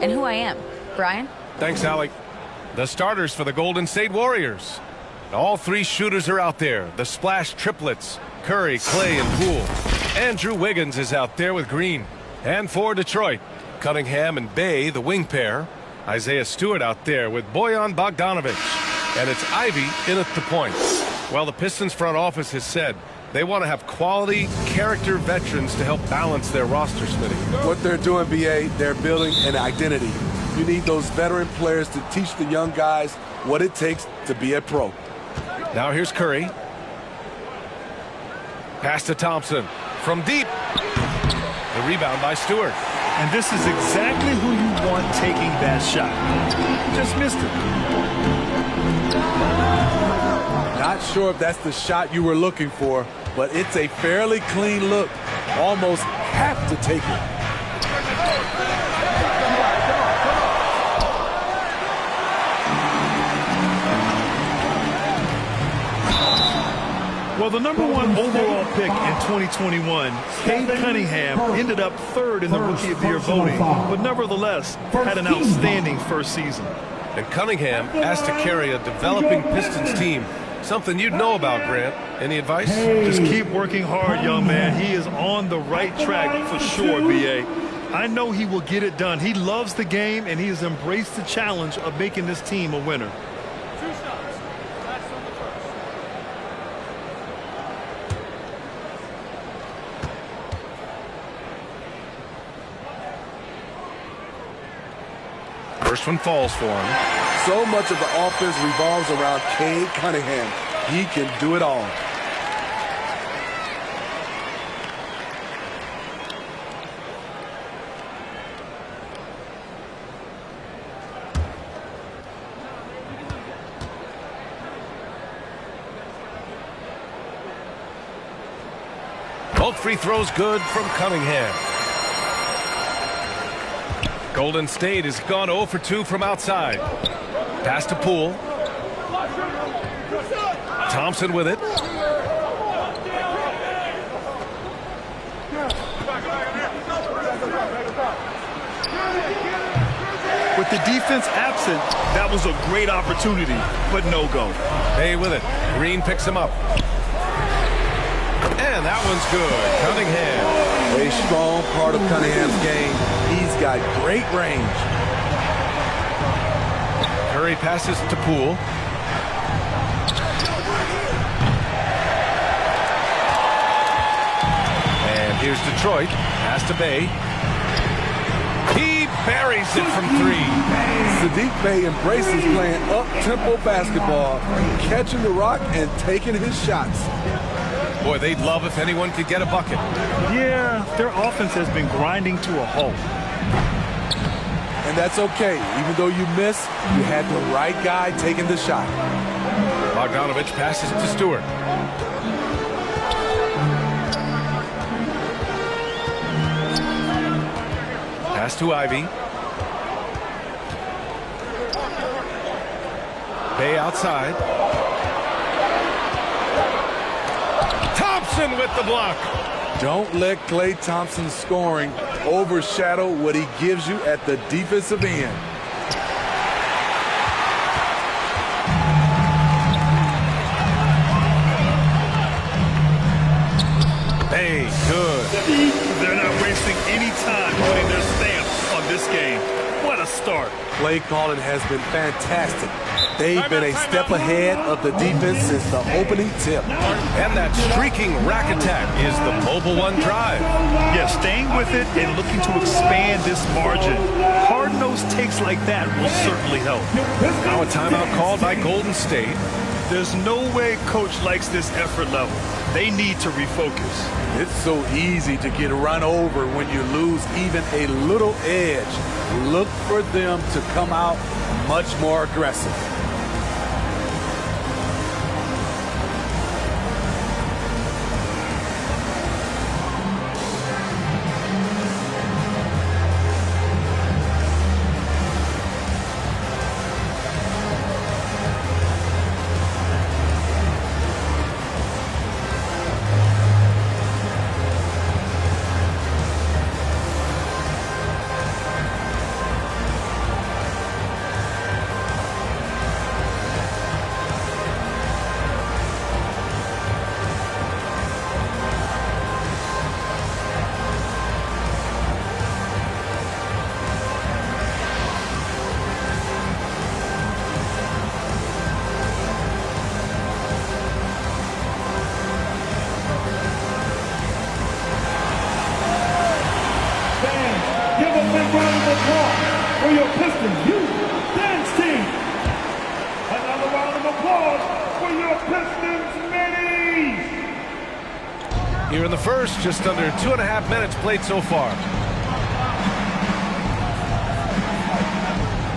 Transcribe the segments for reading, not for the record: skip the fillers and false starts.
and who I am. Brian? Thanks, Alec. The starters for the Golden State Warriors. All three shooters are out there. The splash triplets. Curry, Clay, and Poole. Andrew Wiggins is out there with Green. And for Detroit, Cunningham and Bay, the wing pair. Isaiah Stewart out there with Bojan Bogdanovic. And it's Ivy in at the point. Well, the Pistons front office has said they want to have quality character veterans to help balance their roster, Smitty. What they're doing, B.A., they're building an identity. You need those veteran players to teach the young guys what it takes to be a pro. Now here's Curry. Pass to Thompson. From deep. The rebound by Stewart. And this is exactly who you want taking that shot. Just missed it. Not sure if that's the shot you were looking for, but it's a fairly clean look. Almost have to take it. Well, the number one overall pick in 2021, Cade Cunningham, ended up third in the Rookie of the Year voting, but nevertheless had an outstanding first season. And Cunningham asked to carry a developing Pistons team. Something you'd know about, Grant. Any advice? Just keep working hard, young man. He is on the right track for sure, B.A. I know he will get it done. He loves the game, and he has embraced the challenge of making this team a winner. First one falls for him. So much of the offense revolves around Cade Cunningham. He can do it all. Both free throws good from Cunningham. Golden State has gone 0 for 2 from outside. Pass to Poole. Thompson with it. With the defense absent, that was a great opportunity, but no go. Bay with it. Green picks him up. And that one's good. Cunningham. A strong part of Cunningham's game. He's got great range. Curry passes to Poole. And here's Detroit. Pass to Bay. He buries it from 3. Saddiq Bey embraces playing up-tempo basketball, catching the rock and taking his shots. Boy, they'd love if anyone could get a bucket. Yeah, their offense has been grinding to a halt. And that's okay. Even though you miss, you had the right guy taking the shot. Bogdanovic passes to Stewart. Pass to Ivy. Bay outside. Thompson with the block. Don't let Klay Thompson's scoring overshadow what he gives you at the defensive end. Bay, good. They're not wasting any time putting their stamp on this game. What a start. Play calling has been fantastic. They've been a step ahead of the defense since the opening tip. And that streaking rack attack is the Mobile One drive. Yeah, staying with it and looking to expand this margin. Hard-nosed takes like that will certainly help. Now a timeout called by Golden State. There's no way coach likes this effort level. They need to refocus. It's so easy to get run over when you lose even a little edge. Look for them to come out much more aggressive. round of applause for your Pistons Youth Dance Team. Another round of applause for your Pistons Minis. Here in the first, just under 2.5 minutes played so far.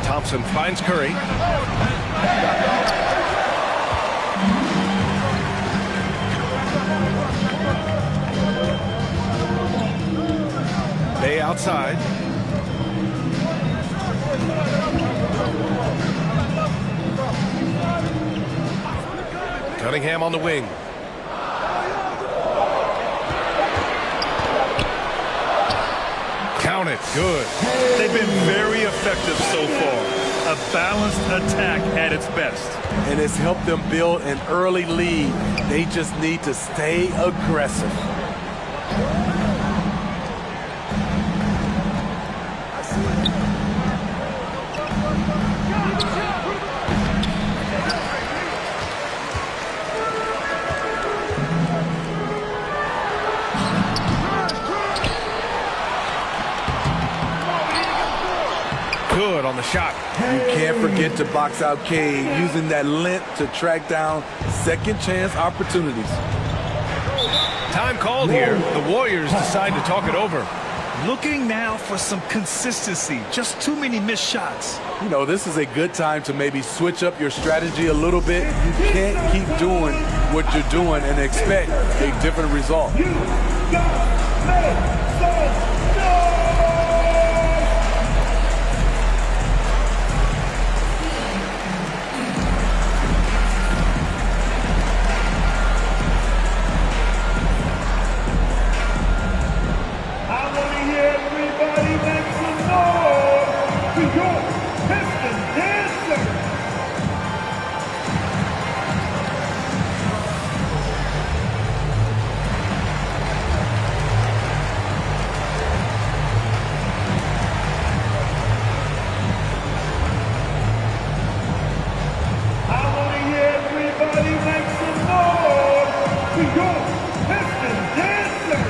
Thompson finds Curry. Bay outside. Cunningham on the wing. Count it. Good. They've been very effective so far. A balanced attack at its best. And it's helped them build an early lead. They just need to stay aggressive. Good on the shot. You can't forget to box out Cade, using that length to track down second chance opportunities. Time called here. The Warriors decide to talk it over. Looking now for some consistency. Just too many missed shots. You know, this is a good time to maybe switch up your strategy a little bit. You can't keep doing what you're doing and expect a different result. You gotta make some noise! I want to hear everybody make some noise for your Piston Dancer! I want to hear everybody make some noise for your Piston Dancer!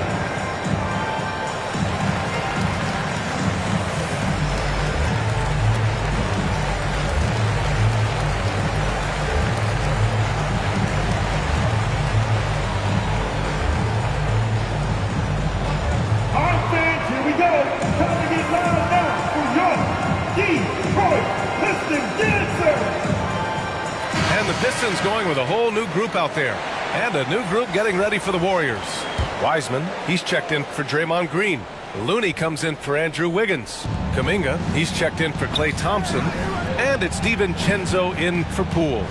All right, fans, here we go. Time to get loud now for your Detroit Piston Dancer! And the Pistons going with a whole new group out there. And a new group getting ready for the Warriors. Wiseman, he's checked in for Draymond Green. Looney comes in for Andrew Wiggins. Kuminga, he's checked in for Klay Thompson. And it's DiVincenzo in for Poole.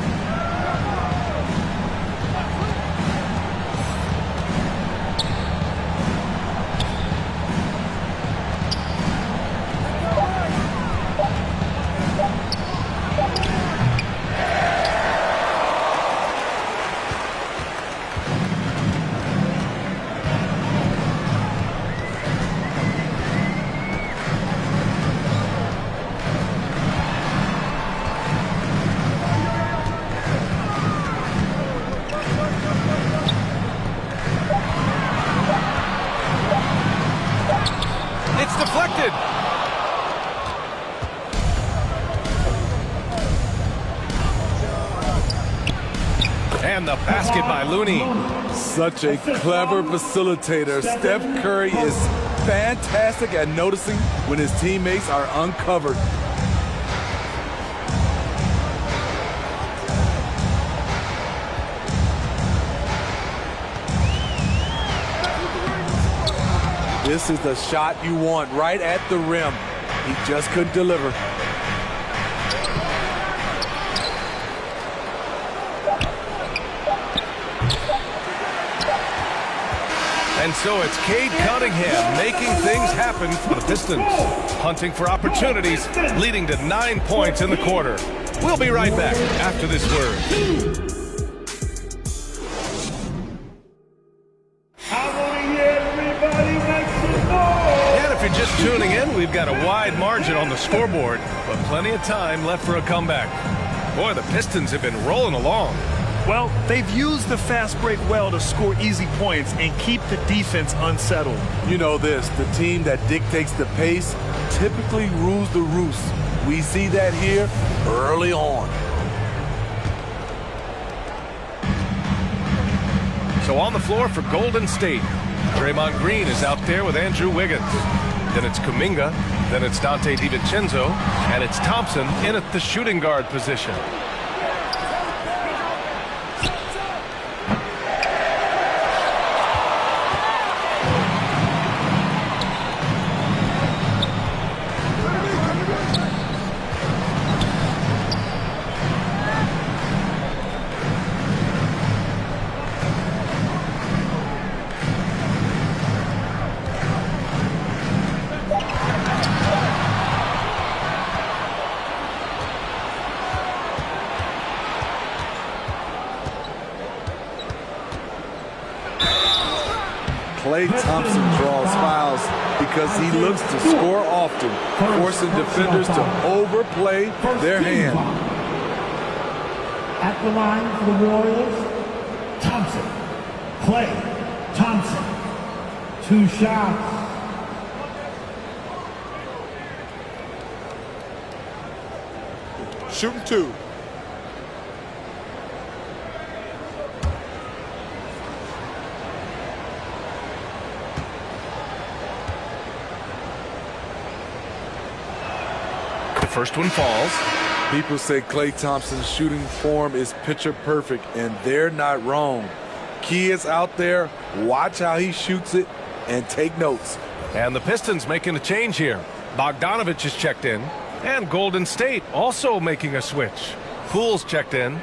It's deflected. And the basket by Looney. Such a clever facilitator. Steph Curry is fantastic at noticing when his teammates are uncovered. This is the shot you want, right at the rim. He just couldn't deliver. And so it's Cade Cunningham making things happen for the Pistons. Hunting for opportunities, leading to 9 points in the quarter. We'll be right back after this word. I want to hear everybody make some noise! And if you're just tuning in, we've got a wide margin on the scoreboard, but plenty of time left for a comeback. Boy, the Pistons have been rolling along. Well, they've used the fast break well to score easy points and keep the defense unsettled. You know this, the team that dictates the pace typically rules the roost. We see that here early on. So on the floor for Golden State, Draymond Green is out there with Andrew Wiggins. Then it's Kuminga, then it's Dante DiVincenzo, and it's Thompson in at the shooting guard position. Klay Thompson draws fouls because he looks to score often, forcing defenders to overplay their hand. At the line for the Warriors, Thompson. Klay Thompson. 2 shots. Shooting 2. First one falls. People say Klay Thompson's shooting form is picture perfect, and they're not wrong. Key is out there. Watch how he shoots it and take notes. And the Pistons making a change here. Bogdanovich is checked in. And Golden State also making a switch. Poole's checked in.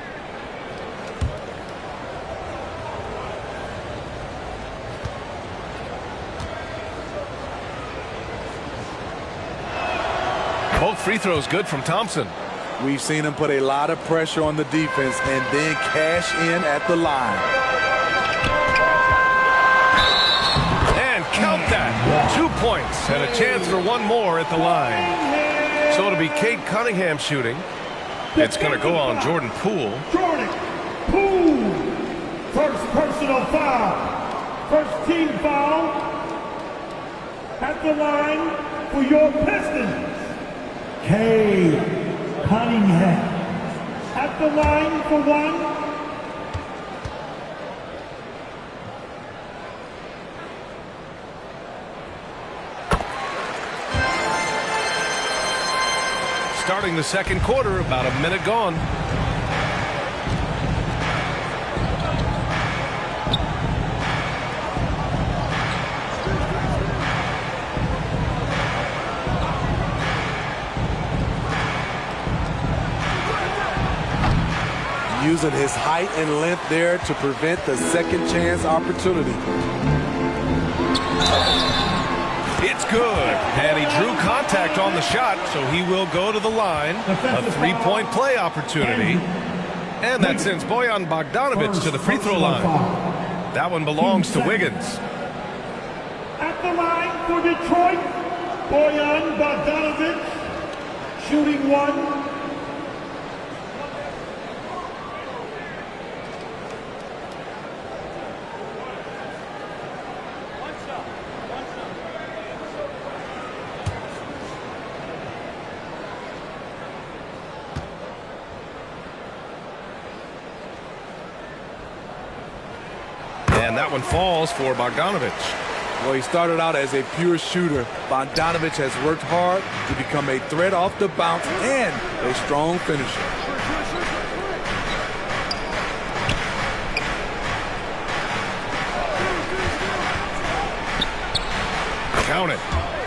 Both free throws good from Thompson. We've seen him put a lot of pressure on the defense and then cash in at the line. And count that. 2 points and a chance for one more at the line. So it'll be Cade Cunningham shooting. It's going to go on Jordan Poole. Jordan Poole. First personal foul. First team foul. At the line for your Pistons. Cade Cunningham. At the line for 1. Starting the second quarter, about a minute gone. Using his height and length there to prevent the second chance opportunity. It's good. And he drew contact on the shot, so he will go to the line. A 3-point play opportunity. And that sends Bojan Bogdanović to the free throw line. That one belongs to Wiggins. At the line for Detroit, Bojan Bogdanović, shooting 1. And that one falls for Bogdanović. Well, he started out as a pure shooter. Bogdanović has worked hard to become a threat off the bounce and a strong finisher. Count it.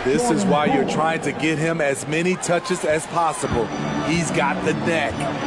This is why you're trying to get him as many touches as possible. He's got the knack.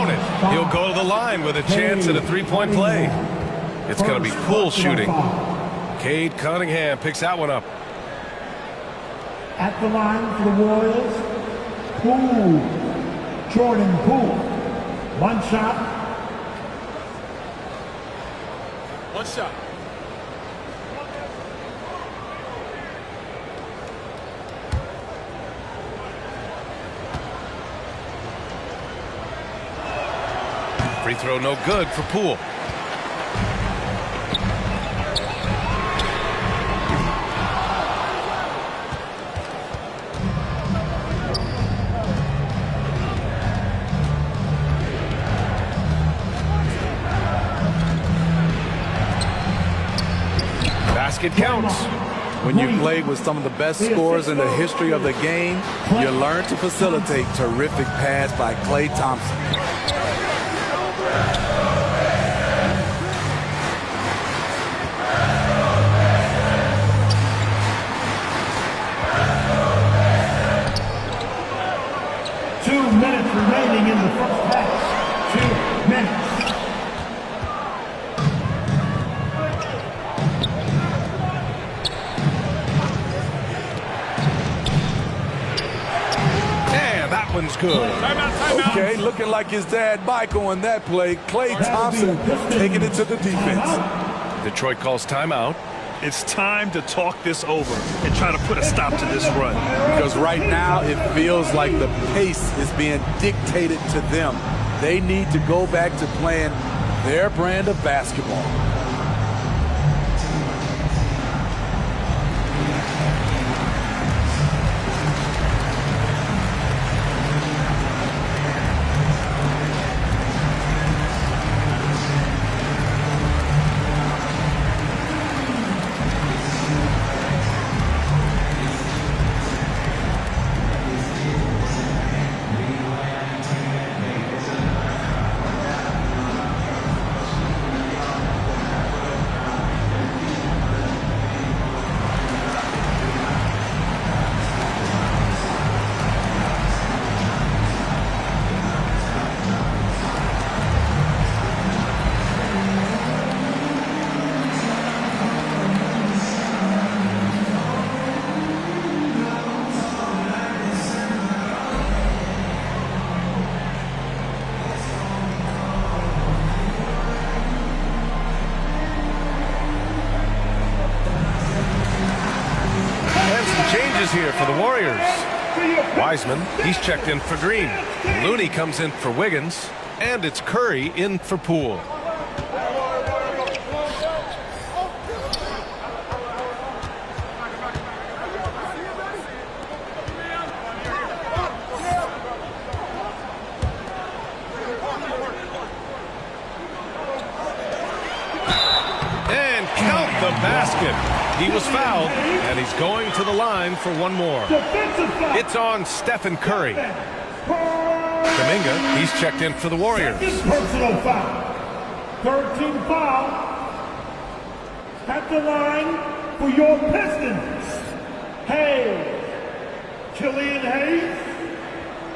count it. He'll go to the line with a chance at a three-point play. It's going to be Poole shooting. Cade Cunningham picks that one up. At the line for the Warriors, Poole, Jordan Poole. One shot. One shot. Free throw no good for Poole. Basket counts. When you play with some of the best scorers in the history of the game, you learn to facilitate. Terrific pass by Klay Thompson. Remaining in the first half. 2 minutes. And that one's good. Okay, looking like his dad Michael on that play. Klay Thompson taking it to the defense. Detroit calls timeout. It's time to talk this over and try to put a stop to this run. Because right now it feels like the pace is being dictated to them. They need to go back to playing their brand of basketball. Here for the Warriors. Wiseman, he's checked in for Green. Looney comes in for Wiggins. And it's Curry in for Poole. And count the basket. He was fouled, and he's going to the line for one more. It's on Stephen Curry. Kuminga, he's checked in for the Warriors. Personal foul. 13 foul. At the line for your Pistons. Hayes. Killian Hayes.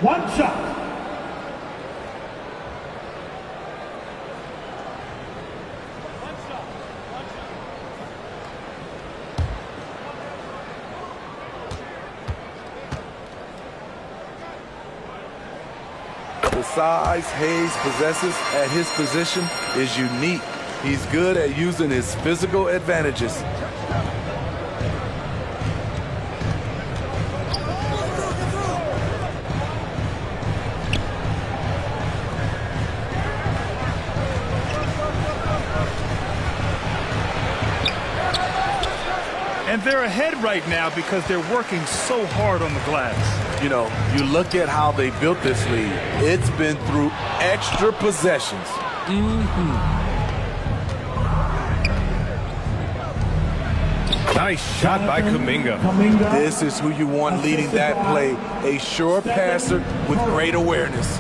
One shot. The size Hayes possesses at his position is unique. He's good at using his physical advantages. And they're ahead right now because they're working so hard on the glass. You know, you look at how they built this lead. It's been through extra possessions. Nice shot by Kuminga. This is who you want leading that play. A sure passer with great awareness.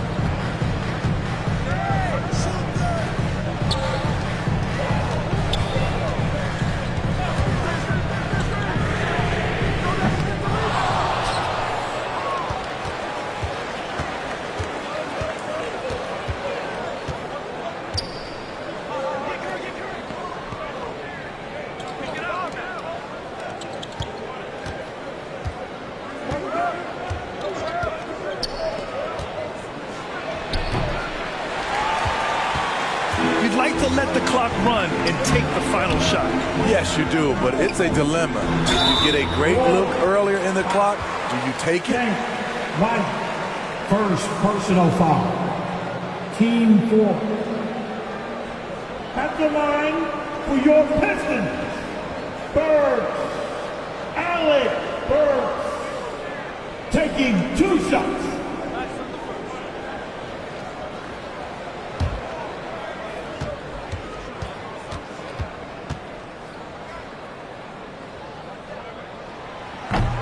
to let the clock run and take the final shot. Yes, you do, but it's a dilemma. You get a great look earlier in the clock. Do you take it? Right. First personal foul. Team 4. At the line for your Pistons, Burks. Alec Burks. Taking 2 shots.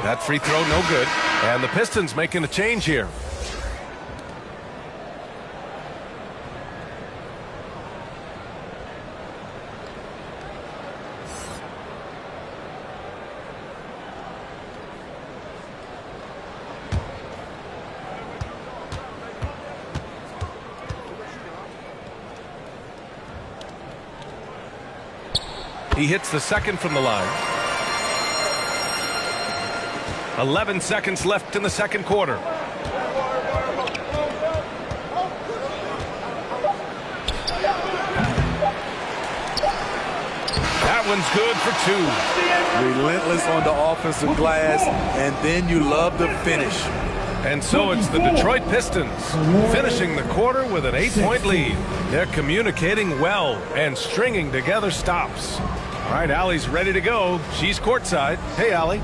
That free throw no good. And the Pistons making a change here. He hits the second from the line. 11 seconds left in the second quarter. That one's good for 2. Relentless on the offensive glass, and then you love the finish. And so it's the Detroit Pistons finishing the quarter with an 8-point lead. They're communicating well and stringing together stops. All right, Allie's ready to go. She's courtside. Hey, Allie.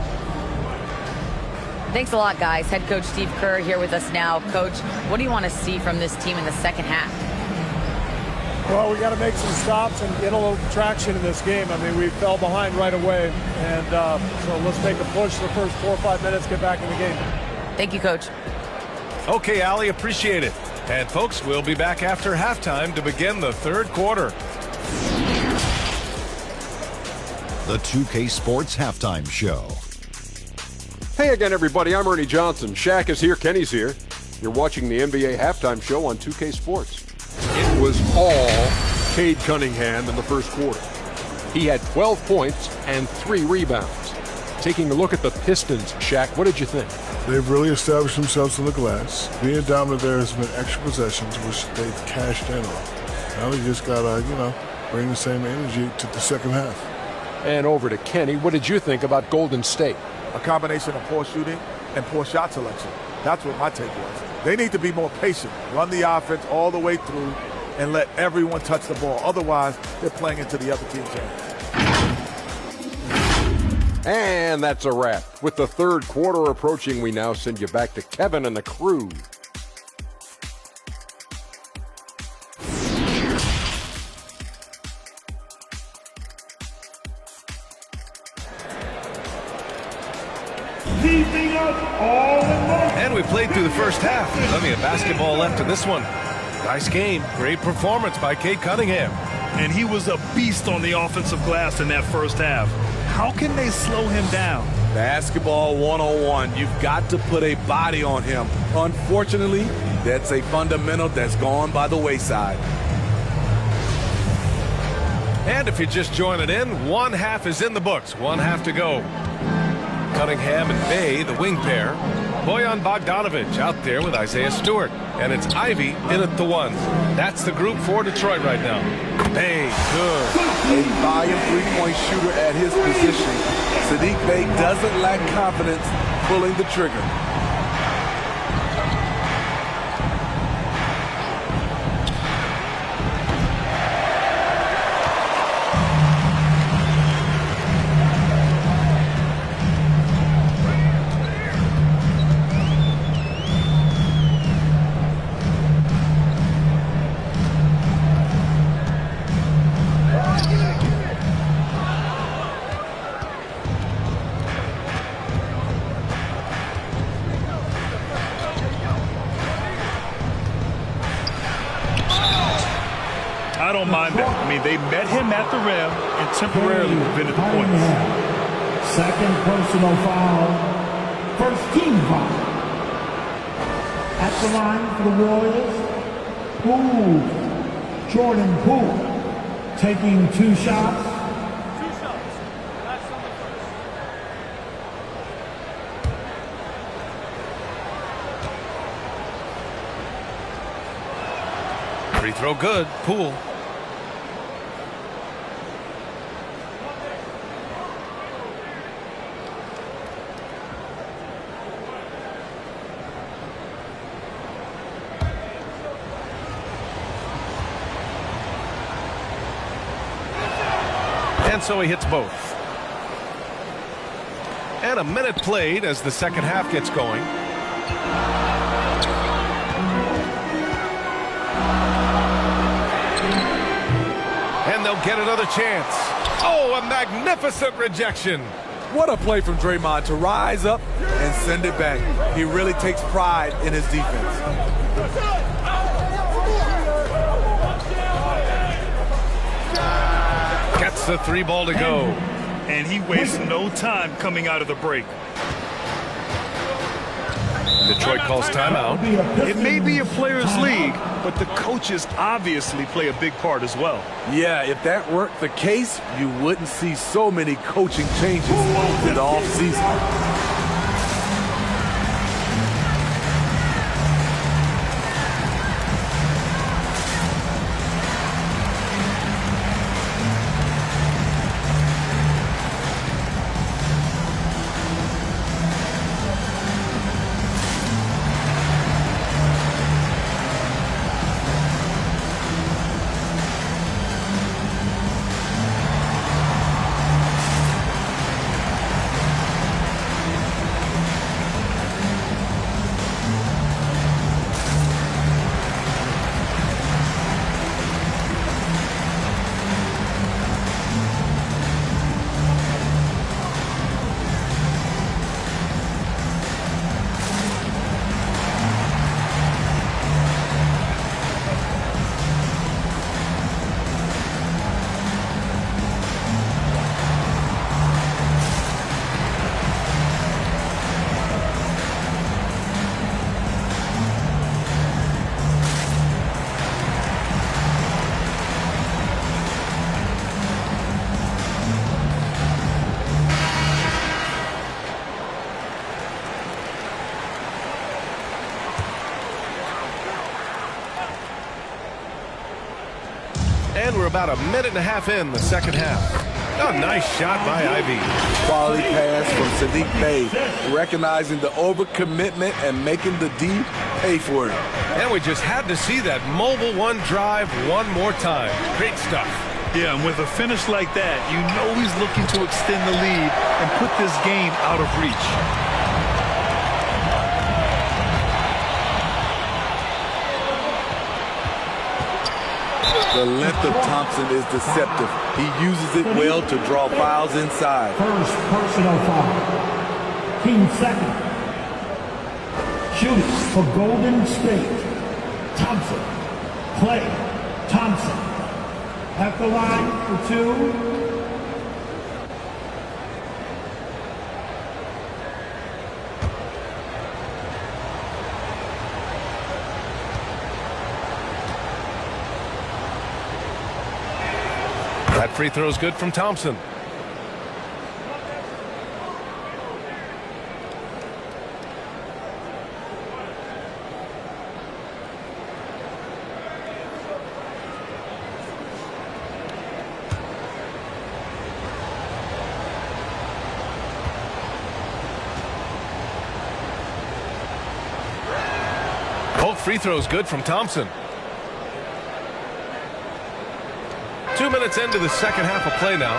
Thanks a lot, guys. Head coach Steve Kerr here with us now. Coach, what do you want to see from this team in the second half? Well, we got to make some stops and get a little traction in this game. I mean, we fell behind right away, and so let's make a push the first 4 or 5 minutes, get back in the game. Thank you, Coach. Okay, Allie, appreciate it. And folks, we'll be back after halftime to begin the third quarter. The 2K Sports Halftime Show. Hey again, everybody. I'm Ernie Johnson. Shaq is here. Kenny's here. You're watching the NBA Halftime Show on 2K Sports. It was all Cade Cunningham in the first quarter. He had 12 points and 3 rebounds. Taking a look at the Pistons, Shaq, what did you think? They've really established themselves on the glass. Being dominant there has been extra possessions, which they've cashed in on. Now they just got to, bring the same energy to the second half. And over to Kenny. What did you think about Golden State? A combination of poor shooting and poor shot selection. That's what my take was. They need to be more patient, run the offense all the way through, and let everyone touch the ball. Otherwise, they're playing into the other team's hands. And that's a wrap. With the third quarter approaching, we now send you back to Kevin and the crew. Keeping us all in motion. And we played through the first half. Plenty of basketball left in this one. Nice game. Great performance by Cade Cunningham. And he was a beast on the offensive glass in that first half. How can they slow him down? Basketball 101. You've got to put a body on him. Unfortunately, that's a fundamental that's gone by the wayside. And if you're just joining in, one half is in the books. One half to go. Cunningham and Bay, the wing pair. Bojan Bogdanovic out there with Isaiah Stewart. And it's Ivy in at the 1. That's the group for Detroit right now. Bay, good. A volume three-point shooter at his position. Saddiq Bey doesn't lack confidence pulling the trigger. I don't mind that. I mean, they met him at the rim and temporarily prevented the points. Second personal foul. First team foul. At the line for the Warriors, Poole. Jordan Poole taking 2 shots. Free throw good. Poole. And so he hits both. And a minute played as the second half gets going. And they'll get another chance. Oh, a magnificent rejection. What a play from Draymond to rise up and send it back. He really takes pride in his defense. Gets the 3 ball to go. And he wastes no time coming out of the break. Detroit calls timeout. It may be a players' league, but the coaches obviously play a big part as well. Yeah, if that weren't the case, you wouldn't see so many coaching changes in the offseason. And we're about a minute and a half in the second half. Oh, nice shot by Ivy. Quality pass from Sadiq Bey, recognizing the overcommitment and making the D pay for it. And we just had to see that mobile one drive one more time. Great stuff. Yeah, and with a finish like that, you know he's looking to extend the lead and put this game out of reach. The length of Thompson is deceptive. He uses it well to draw fouls inside. First personal foul. Team second. Shooting for Golden State. Thompson. Klay Thompson. At the line for 2. That free throw is good from Thompson. Both free throws good from Thompson. 2 minutes into the second half of play now.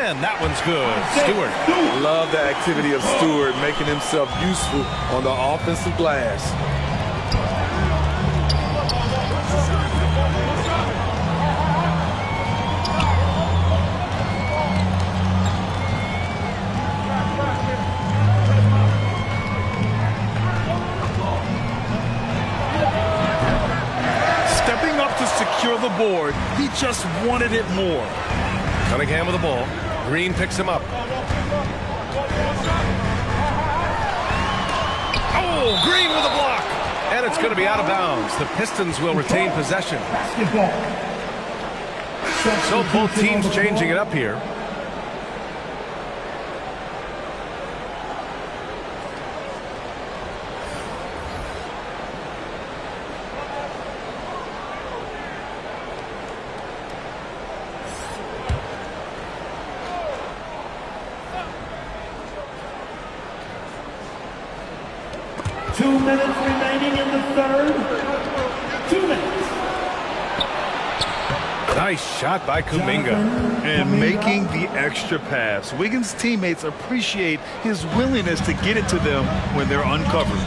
And that one's good. Stewart. Love the activity of Stewart, making himself useful on the offensive glass. Stepping up to secure the board, he just wanted it more. Cunningham with the ball. Green picks him up. Oh, Green with a block. And it's going to be out of bounds. The Pistons will retain possession. So both teams changing it up here. 2 minutes remaining in the third. 2 minutes. Nice shot by Kuminga. And making the extra pass. Wiggins' teammates appreciate his willingness to get it to them when they're uncovered.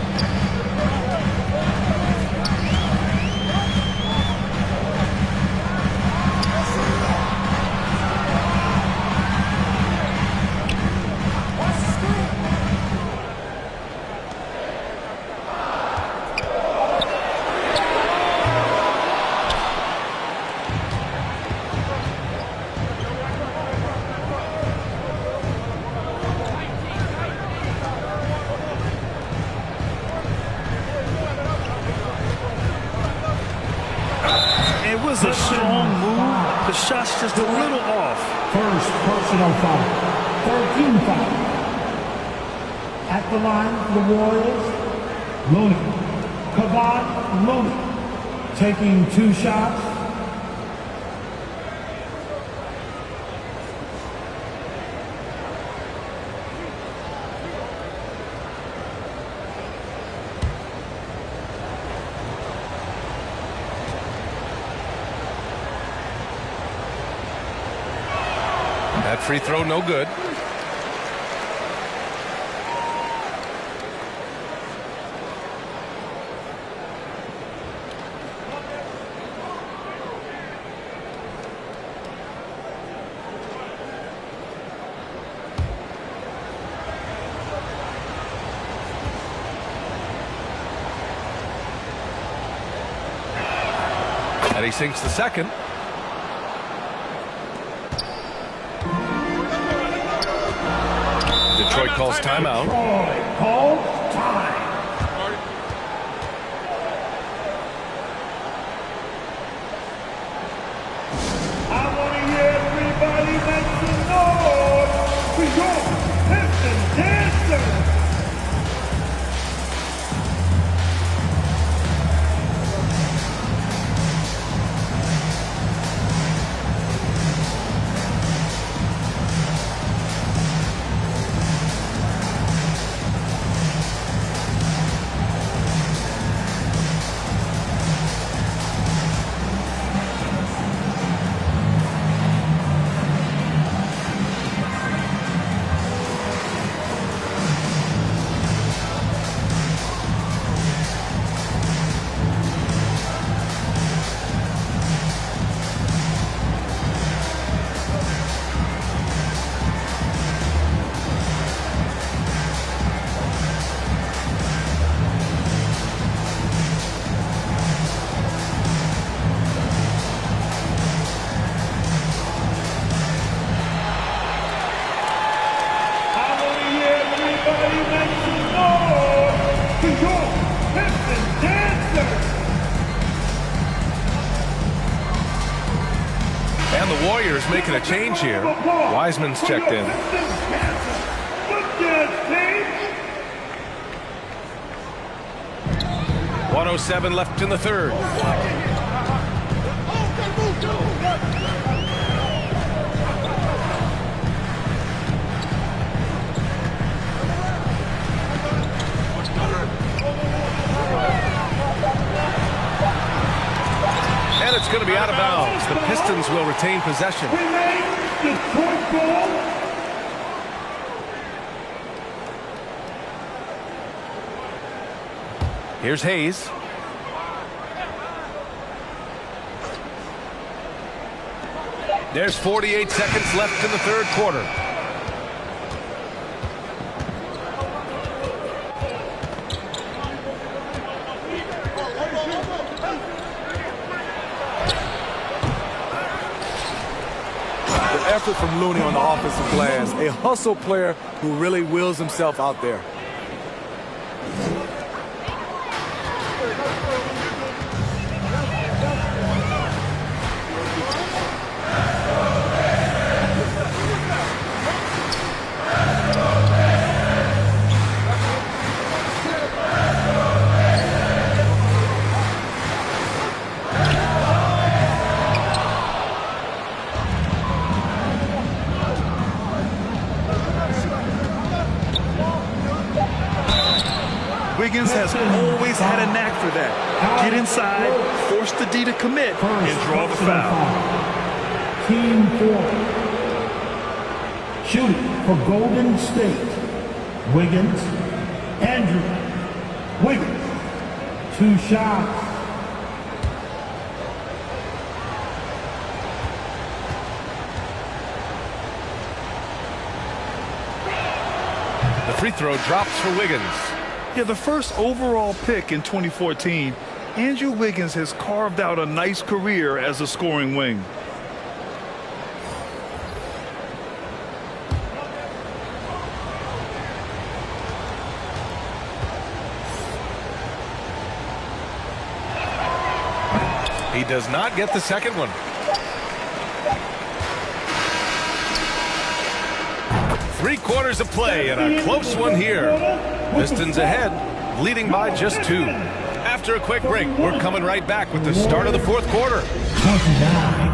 It was a strong move. The shot's just a little off. First personal foul. 13 foul. At the line for the Warriors, Looney. Kevon Looney taking 2 shots. That free throw no good. And he sinks the second. Detroit calls timeout. Detroit calls time. I want to hear everybody make some noise for your Pistons dancers. And the Warriors making a change here. Wiseman's checked in. 1:07 left in the third. And it's going to be out of bounds. The Pistons will retain possession. Here's Hayes. There's 48 seconds left in the third quarter. Effort from Looney on the offensive glass. A hustle player who really wills himself out there. Wiggins has always had a knack for that. Get inside, force the D to commit, and draw the foul. Team 4. Shooting for Golden State. Wiggins, Andrew Wiggins. 2 shots. The free throw drops for Wiggins. Yeah, the first overall pick in 2014, Andrew Wiggins has carved out a nice career as a scoring wing. He does not get the second one. Three-quarters of play and a close one here. Pistons ahead, leading by just 2. After a quick break, we're coming right back with the start of the fourth quarter. 29.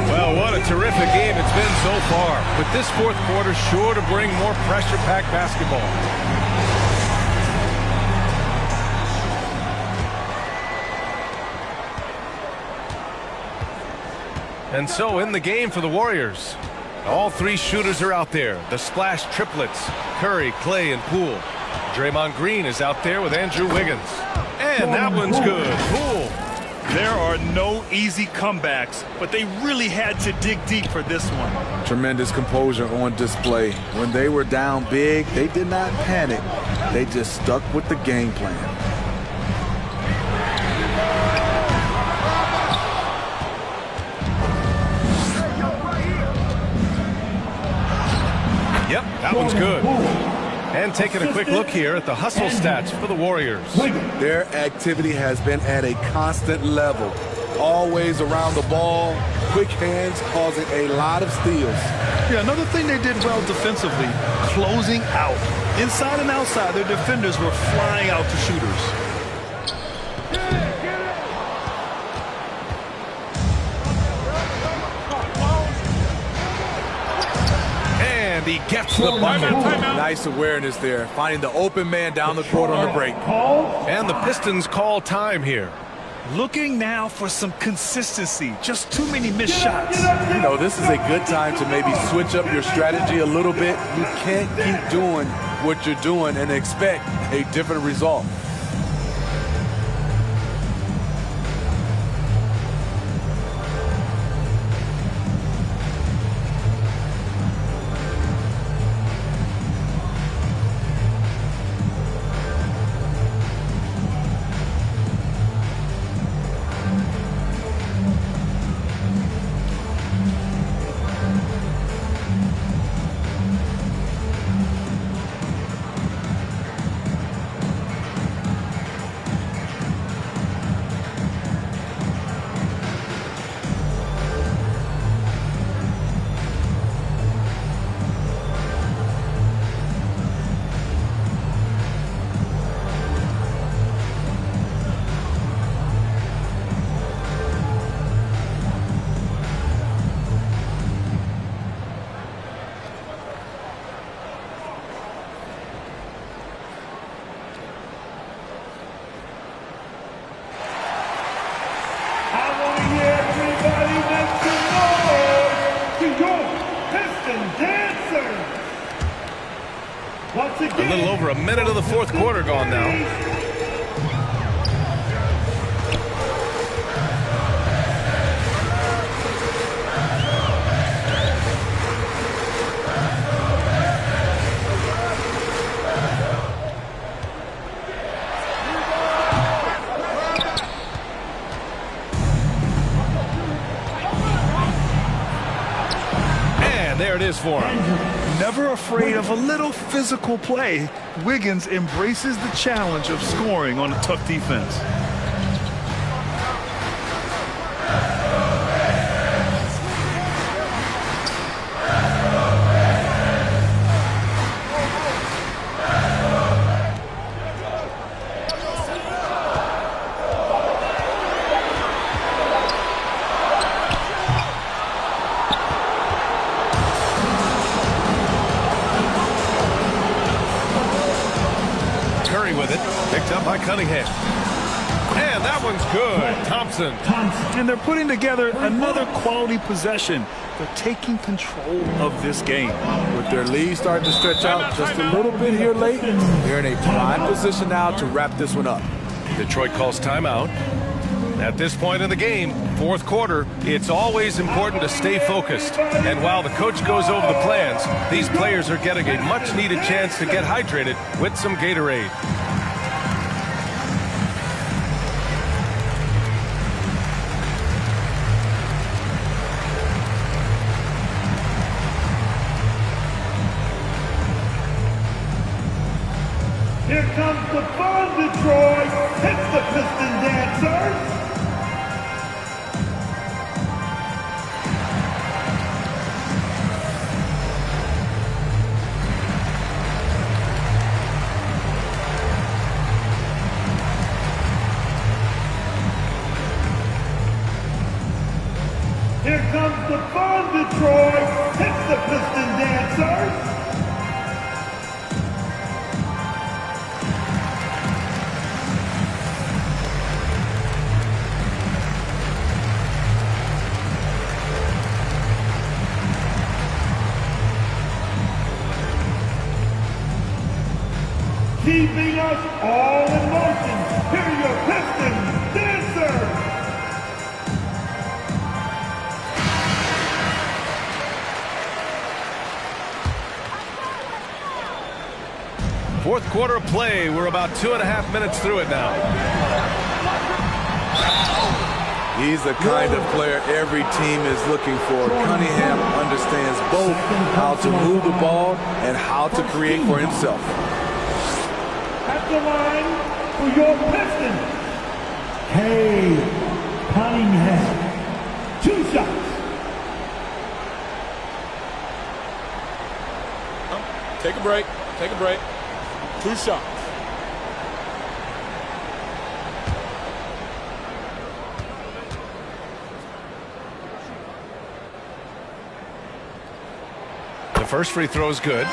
Well, what a terrific game it's been so far. With this fourth quarter sure to bring more pressure-packed basketball. And so in the game for the Warriors, all 3 shooters are out there. The splash triplets, Curry, Clay, and Poole. Draymond Green is out there with Andrew Wiggins. And that one's good. Poole. There are no easy comebacks, but they really had to dig deep for this one. Tremendous composure on display. When they were down big, they did not panic. They just stuck with the game plan. Yep, that one's good. And taking a quick look here at the hustle stats for the Warriors. Their activity has been at a constant level. Always around the ball, quick hands causing a lot of steals. Yeah, another thing they did well defensively, closing out. Inside and outside, their defenders were flying out to shooters. And he gets the bucket. Nice awareness there, finding the open man down the court on the break. And the Pistons call time here. Looking now for some consistency. Just too many missed shots. You know, this is a good time to maybe switch up your strategy a little bit. You can't keep doing what you're doing and expect a different result. A little over a minute of the fourth quarter gone now. There it is for him. Never afraid of a little physical play, Wiggins embraces the challenge of scoring on a tough defense. by Cunningham. And that one's good. Thompson. And they're putting together another quality possession. They're taking control of this game. With their lead starting to stretch out just a little bit here late, they're in a prime position now to wrap this one up. Detroit calls timeout. At this point in the game, fourth quarter, it's always important to stay focused. And while the coach goes over the plans, these players are getting a much-needed chance to get hydrated with some Gatorade. Here comes the fun, Detroit. Hits the Piston Dancers. Here comes the fun, Detroit. Hits the Piston Dancers. Keeping us all in motion. Here are your Pistons Dancers. Fourth quarter of play. We're about 2.5 minutes through it now. He's the kind of player every team is looking for. Cunningham understands both how to move the ball and how to create for himself. At the line for your Pistons. Hey, Cunningham. 2 shots. Take a break. Take a break. 2 shots. The first free throw is good.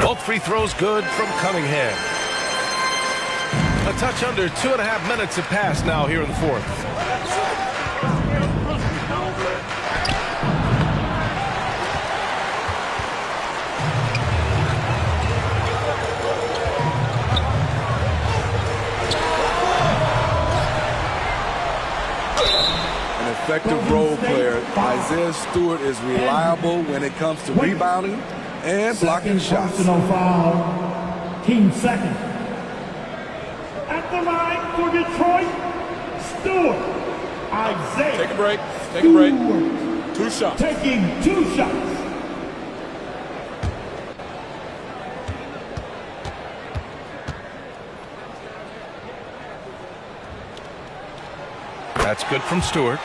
Both free throws good from Cunningham. A touch under 2.5 minutes have passed now here in the fourth. An effective role player, Isaiah Stewart is reliable when it comes to rebounding and blocking shots. Personal foul. Team second. At the line for Detroit, Stewart. Isaiah. Take a break. Take a break. 2 shots. Taking 2 shots. That's good from Stewart.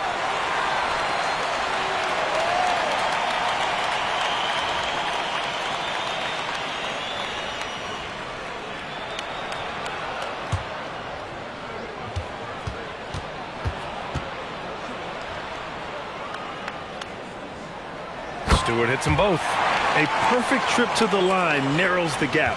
Stewart hits them both. A perfect trip to the line narrows the gap.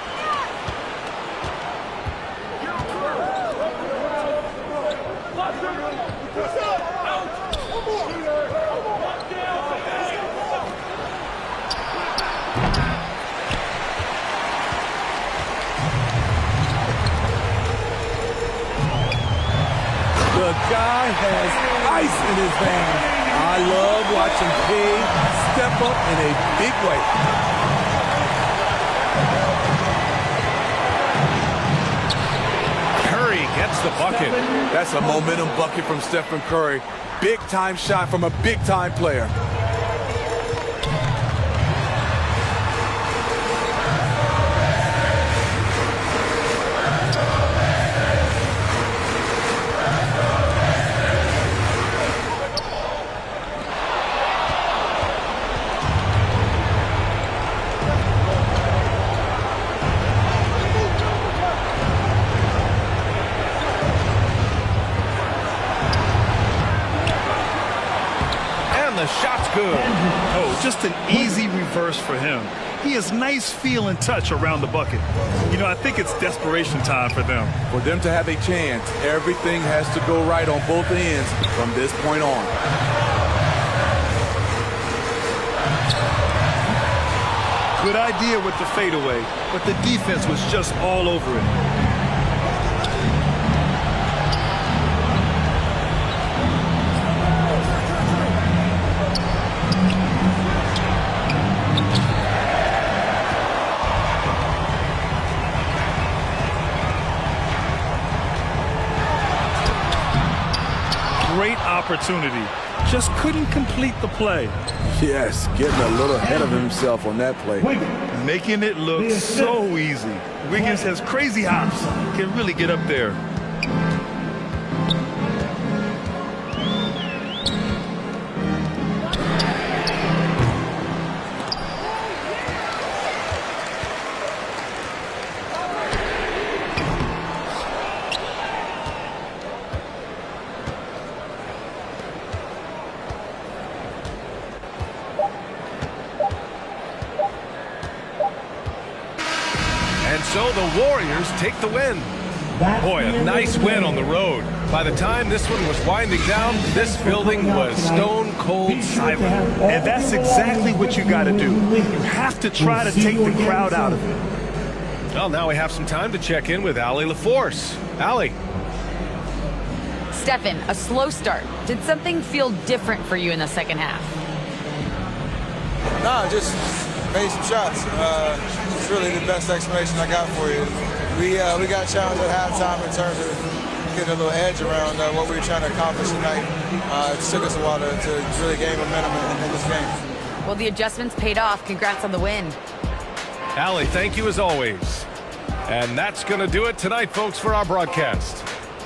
The guy has ice in his veins. I love watching Cade step up in a big way. Curry gets the bucket. That's a momentum bucket from Stephen Curry. Big time shot from a big time player. shot's good. Oh, just an easy reverse for him. He has nice feel and touch around the bucket. You know, I think it's desperation time for them. For them to have a chance, everything has to go right on both ends from this point on. Good idea with the fadeaway, but the defense was just all over it. Great opportunity. Just couldn't complete the play. Yes, getting a little ahead of himself on that play. Making it look so easy. Wiggins has crazy hops. Can really get up there. And so the Warriors take the win. Boy, a nice win on the road. By the time this one was winding down, this building was stone cold silent. And that's exactly what you got to do. You have to try to take the crowd out of it. Well, now we have some time to check in with Allie LaForce. Allie. Stephen, a slow start. Did something feel different for you in the second half? No, just made some shots. It's really the best explanation I got for you. We got challenged at halftime in terms of getting a little edge around what we were trying to accomplish tonight. It took us a while to really gain momentum in this game. Well, the adjustments paid off. Congrats on the win. Allie, thank you as always. And that's going to do it tonight, folks, for our broadcast.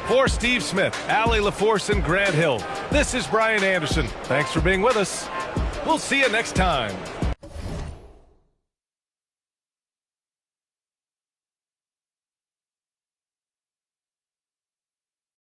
For Steve Smith, Allie LaForce, and Grant Hill, this is Brian Anderson. Thanks for being with us. We'll see you next time.